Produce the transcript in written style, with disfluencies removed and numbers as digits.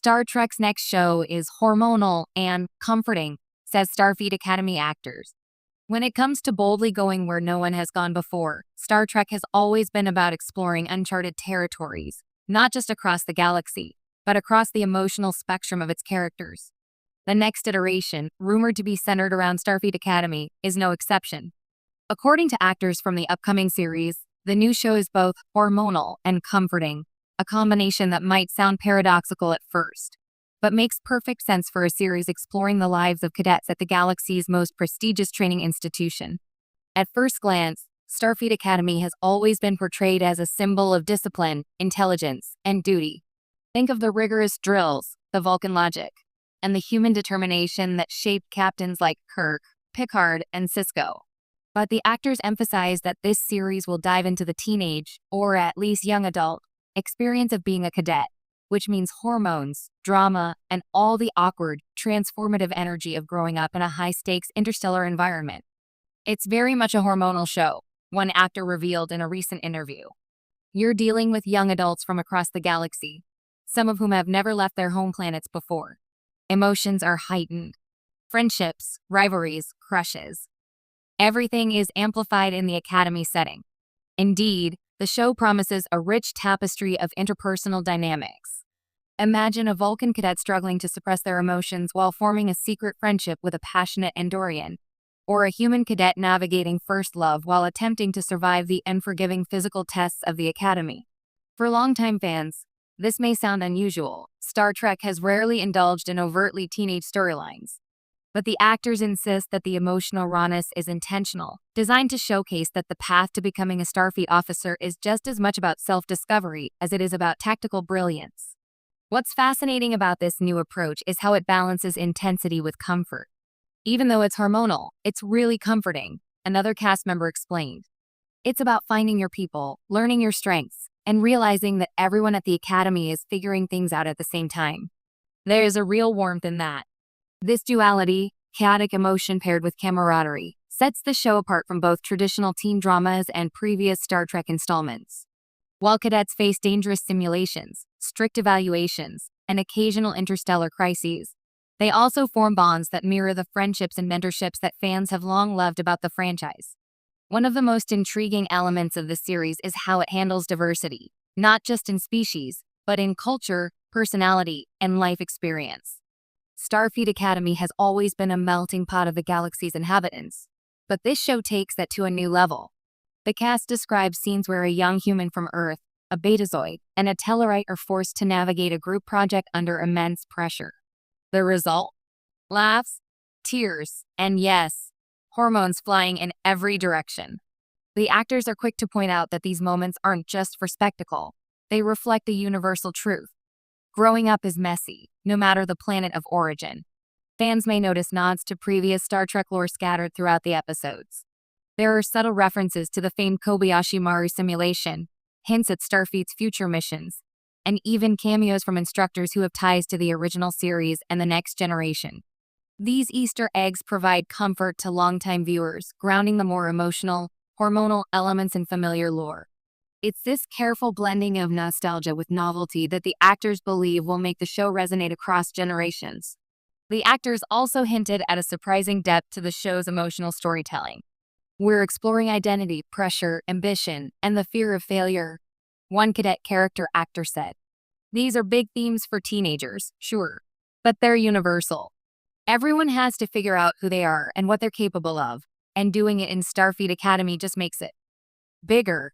Star Trek's next show is hormonal and comforting, says Starfleet Academy actors. When it comes to boldly going where no one has gone before, Star Trek has always been about exploring uncharted territories, not just across the galaxy, but across the emotional spectrum of its characters. The next iteration, rumored to be centered around Starfleet Academy, is no exception. According to actors from the upcoming series, the new show is both hormonal and comforting, a combination that might sound paradoxical at first, but makes perfect sense for a series exploring the lives of cadets at the galaxy's most prestigious training institution. At first glance, Starfleet Academy has always been portrayed as a symbol of discipline, intelligence, and duty. Think of the rigorous drills, the Vulcan logic, and the human determination that shaped captains like Kirk, Picard, and Sisko. But the actors emphasize that this series will dive into the teenage, or at least young adult, experience of being a cadet, which means hormones, drama, and all the awkward, transformative energy of growing up in a high-stakes interstellar environment. It's very much a hormonal show, one actor revealed in a recent interview. You're dealing with young adults from across the galaxy, some of whom have never left their home planets before. Emotions are heightened. Friendships, rivalries, crushes. Everything is amplified in the Academy setting. Indeed, the show promises a rich tapestry of interpersonal dynamics. Imagine a Vulcan cadet struggling to suppress their emotions while forming a secret friendship with a passionate Andorian, or a human cadet navigating first love while attempting to survive the unforgiving physical tests of the Academy. For longtime fans, this may sound unusual. Star Trek has rarely indulged in overtly teenage storylines. But the actors insist that the emotional rawness is intentional, designed to showcase that the path to becoming a Starfleet officer is just as much about self-discovery as it is about tactical brilliance. What's fascinating about this new approach is how it balances intensity with comfort. Even though it's hormonal, it's really comforting, another cast member explained. It's about finding your people, learning your strengths, and realizing that everyone at the Academy is figuring things out at the same time. There is a real warmth in that. This duality, chaotic emotion paired with camaraderie, sets the show apart from both traditional teen dramas and previous Star Trek installments. While cadets face dangerous simulations, strict evaluations, and occasional interstellar crises, they also form bonds that mirror the friendships and mentorships that fans have long loved about the franchise. One of the most intriguing elements of the series is how it handles diversity, not just in species, but in culture, personality, and life experience. Starfleet Academy has always been a melting pot of the galaxy's inhabitants, but this show takes that to a new level. The cast describes scenes where a young human from Earth, a Betazoid, and a Tellarite are forced to navigate a group project under immense pressure. The result? Laughs, tears, and yes, hormones flying in every direction. The actors are quick to point out that these moments aren't just for spectacle. They reflect a universal truth. Growing up is messy, no matter the planet of origin. Fans may notice nods to previous Star Trek lore scattered throughout the episodes. There are subtle references to the famed Kobayashi Maru simulation, hints at Starfleet's future missions, and even cameos from instructors who have ties to the original series and the next generation. These Easter eggs provide comfort to longtime viewers, grounding the more emotional, hormonal elements in familiar lore. It's this careful blending of nostalgia with novelty that the actors believe will make the show resonate across generations. The actors also hinted at a surprising depth to the show's emotional storytelling. We're exploring identity, pressure, ambition, and the fear of failure, one cadet character actor said. These are big themes for teenagers, sure, but they're universal. Everyone has to figure out who they are and what they're capable of, and doing it in Starfleet Academy just makes it bigger.